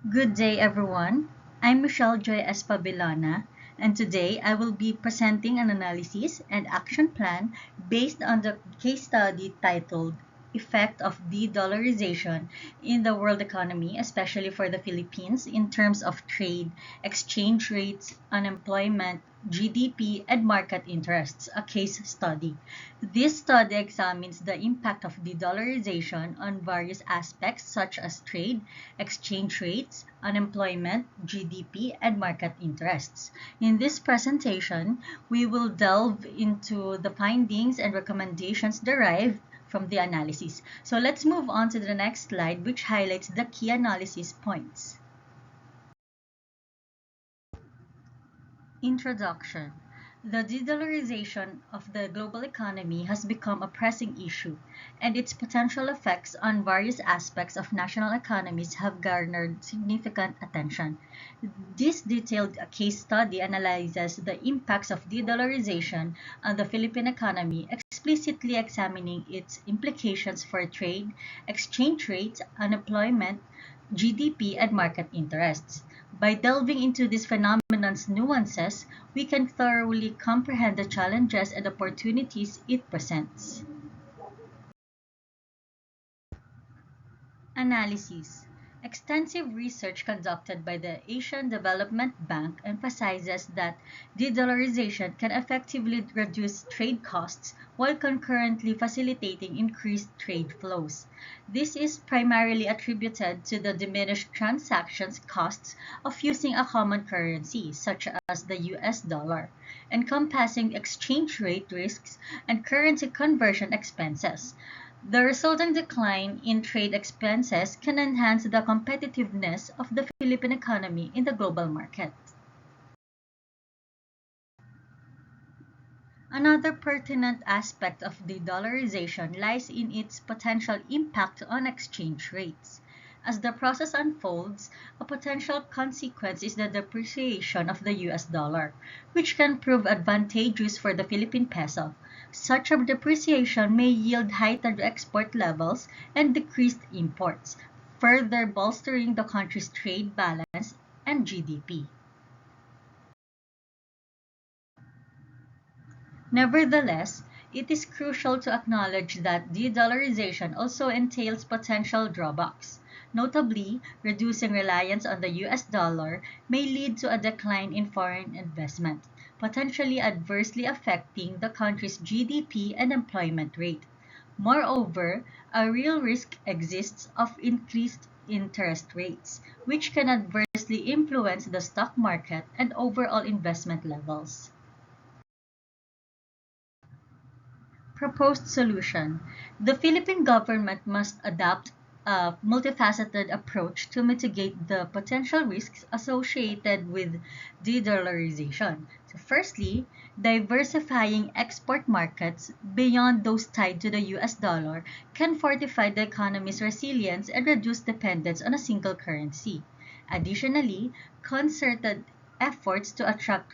Good day, everyone. I'm Michelle Joy Espabilana, and today I will be presenting an analysis and action plan based on the case study titled Effect of De-Dollarization in the World Economy, especially for the Philippines, in terms of trade, exchange rates, unemployment, GDP, and market interests, a case study. This study examines the impact of de-dollarization on various aspects such as trade, exchange rates, unemployment, GDP, and market interests. In this presentation, we will delve into the findings and recommendations derived from the analysis. So let's move on to the next slide, which highlights the key analysis points. Introduction. The de-dollarization of the global economy has become a pressing issue, and its potential effects on various aspects of national economies have garnered significant attention. This detailed case study analyzes the impacts of de-dollarization on the Philippine economy, explicitly examining its implications for trade, exchange rates, unemployment, GDP, and market interests. By delving into this phenomenon's nuances, we can thoroughly comprehend the challenges and opportunities it presents. Analysis. Extensive research conducted by the Asian Development Bank emphasizes that de-dollarization can effectively reduce trade costs while concurrently facilitating increased trade flows. This is primarily attributed to the diminished transactions costs of using a common currency, such as the US dollar, encompassing exchange rate risks and currency conversion expenses. The resulting decline in trade expenses can enhance the competitiveness of the Philippine economy in the global market. Another pertinent aspect of de-dollarization lies in its potential impact on exchange rates. As the process unfolds, a potential consequence is the depreciation of the US dollar, which can prove advantageous for the Philippine peso. Such a depreciation may yield heightened export levels and decreased imports, further bolstering the country's trade balance and GDP. Nevertheless, it is crucial to acknowledge that de-dollarization also entails potential drawbacks. Notably, reducing reliance on the US dollar may lead to a decline in foreign investment, potentially adversely affecting the country's GDP and employment rate. Moreover, a real risk exists of increased interest rates, which can adversely influence the stock market and overall investment levels. Proposed solution. The Philippine government must adopt a multifaceted approach to mitigate the potential risks associated with de-dollarization. So firstly, diversifying export markets beyond those tied to the US dollar can fortify the economy's resilience and reduce dependence on a single currency. Additionally, concerted efforts to attract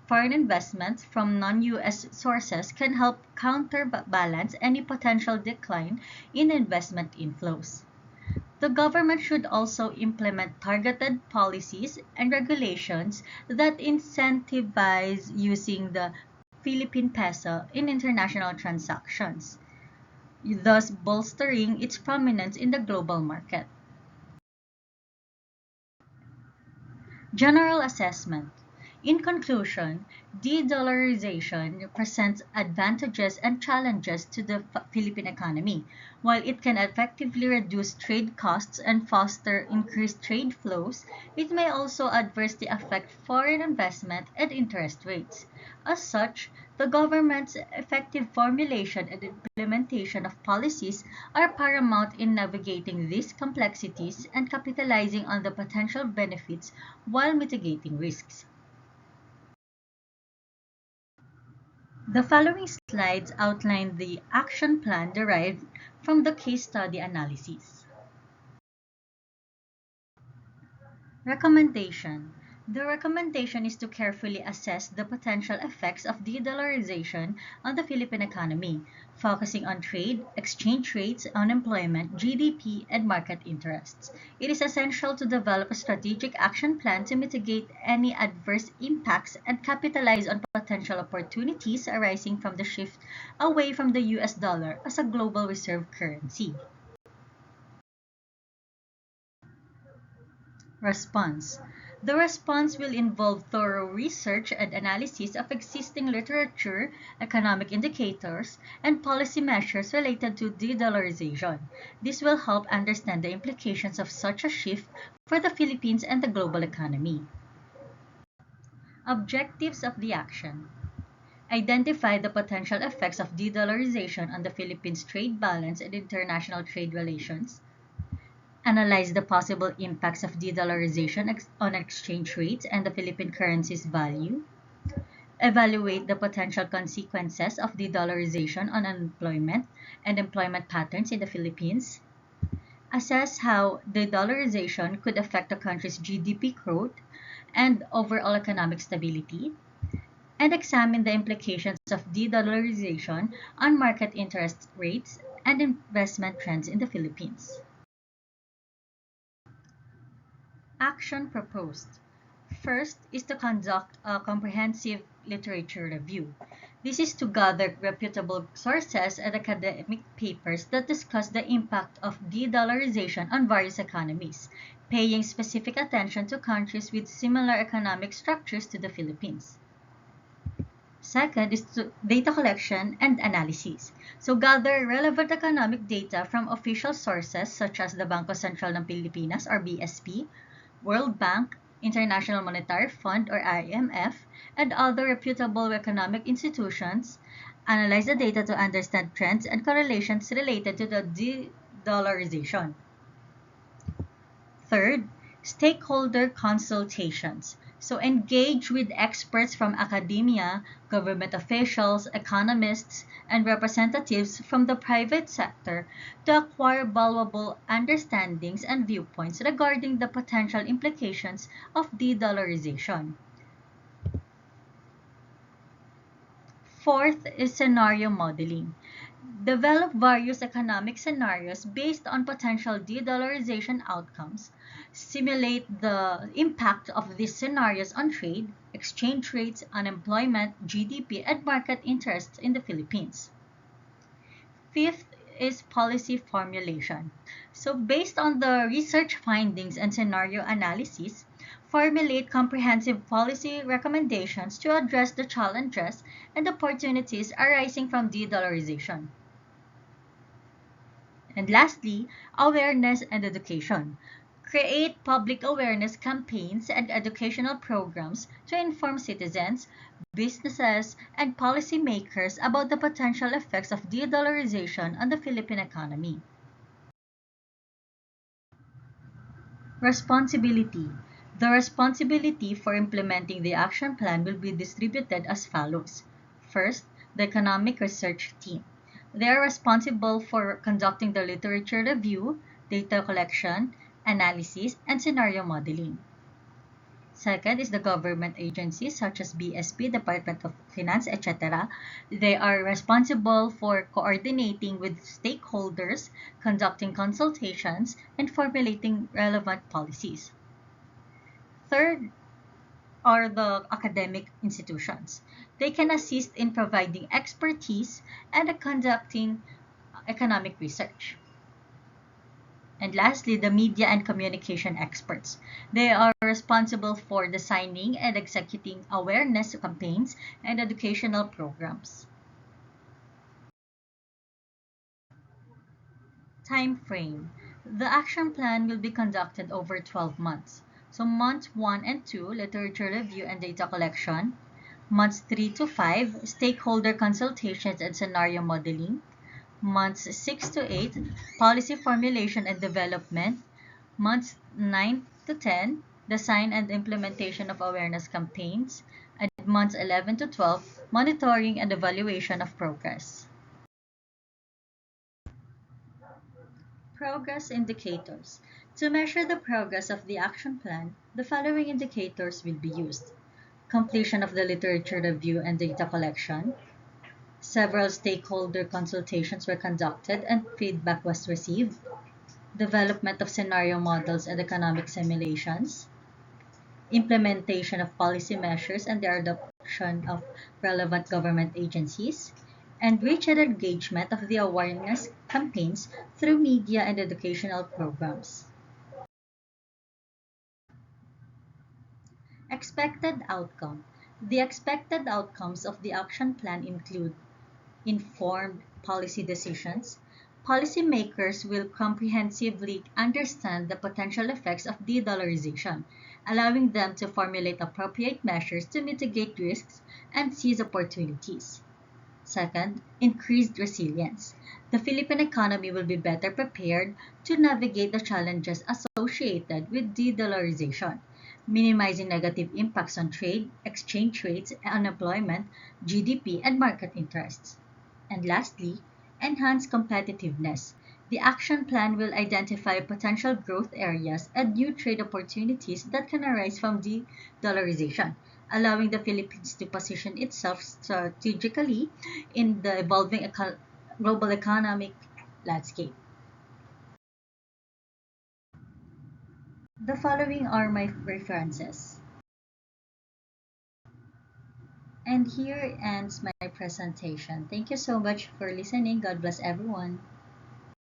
foreign investments from non-US sources can help counterbalance any potential decline in investment inflows. The government should also implement targeted policies and regulations that incentivize using the Philippine peso in international transactions, thus bolstering its prominence in the global market. General assessment. In conclusion, de-dollarization presents advantages and challenges to the Philippine economy. While it can effectively reduce trade costs and foster increased trade flows, it may also adversely affect foreign investment and interest rates. As such, the government's effective formulation and implementation of policies are paramount in navigating these complexities and capitalizing on the potential benefits while mitigating risks. The following slides outline the action plan derived from the case study analysis. Recommendation. The recommendation is to carefully assess the potential effects of de-dollarization on the Philippine economy, focusing on trade, exchange rates, unemployment, GDP, and market interests. It is essential to develop a strategic action plan to mitigate any adverse impacts and capitalize on potential opportunities arising from the shift away from the US dollar as a global reserve currency. Response. The response will involve thorough research and analysis of existing literature, economic indicators, and policy measures related to de-dollarization. This will help understand the implications of such a shift for the Philippines and the global economy. Objectives of the action. Identify the potential effects of de-dollarization on the Philippines' trade balance and international trade relations. Analyze the possible impacts of de-dollarization on exchange rates and the Philippine currency's value. Evaluate the potential consequences of de-dollarization on unemployment and employment patterns in the Philippines. Assess how de-dollarization could affect the country's GDP growth and overall economic stability. And examine the implications of de-dollarization on market interest rates and investment trends in the Philippines. Action proposed. First is to conduct a comprehensive literature review. This is to gather reputable sources and academic papers that discuss the impact of de-dollarization on various economies, paying specific attention to countries with similar economic structures to the Philippines. Second is data collection and analysis. So gather relevant economic data from official sources such as the Bangko Sentral ng Pilipinas or BSP, World Bank, International Monetary Fund or IMF, and other reputable economic institutions. Analyze the data to understand trends and correlations related to the de-dollarization. Third, stakeholder consultations. So engage with experts from academia, government officials, economists, and representatives from the private sector to acquire valuable understandings and viewpoints regarding the potential implications of de-dollarization. Fourth is scenario modeling. Develop various economic scenarios based on potential de-dollarization outcomes. Simulate the impact of these scenarios on trade, exchange rates, unemployment, GDP, and market interests in the Philippines. Fifth is policy formulation. So based on the research findings and scenario analysis, formulate comprehensive policy recommendations to address the challenges and opportunities arising from de-dollarization. And lastly, awareness and education. Create public awareness campaigns and educational programs to inform citizens, businesses, and policymakers about the potential effects of de-dollarization on the Philippine economy. Responsibility. The responsibility for implementing the action plan will be distributed as follows. First, the Economic Research Team. They are responsible for conducting the literature review, data collection, analysis, and scenario modeling. Second is the government agencies such as BSP, Department of Finance, etc. They are responsible for coordinating with stakeholders, conducting consultations, and formulating relevant policies. Third are the academic institutions. They can assist in providing expertise and conducting economic research. And lastly, the media and communication experts. They are responsible for designing and executing awareness campaigns and educational programs. Time frame. The action plan will be conducted over 12 months. So months 1 and 2, literature review and data collection. Months 3 to 5, stakeholder consultations and scenario modeling. Months 6 to 8, policy formulation and development. Months 9 to 10, design and implementation of awareness campaigns. And months 11 to 12, monitoring and evaluation of progress. Progress indicators. To measure the progress of the action plan, the following indicators will be used: completion of the literature review and data collection. Several stakeholder consultations were conducted and feedback was received. Development of scenario models and economic simulations. Implementation of policy measures and their adoption of relevant government agencies. And reach and engagement of the awareness campaigns through media and educational programs. Expected outcome. The expected outcomes of the action plan include informed policy decisions. Policymakers will comprehensively understand the potential effects of de-dollarization, allowing them to formulate appropriate measures to mitigate risks and seize opportunities. Second, increased resilience. The Philippine economy will be better prepared to navigate the challenges associated with de-dollarization, minimizing negative impacts on trade, exchange rates, unemployment, GDP, and market interests. And lastly, enhance competitiveness. The action plan will identify potential growth areas and new trade opportunities that can arise from de-dollarization, allowing the Philippines to position itself strategically in the evolving global economic landscape. The following are my references. And here ends my presentation. Thank you so much for listening. God bless everyone.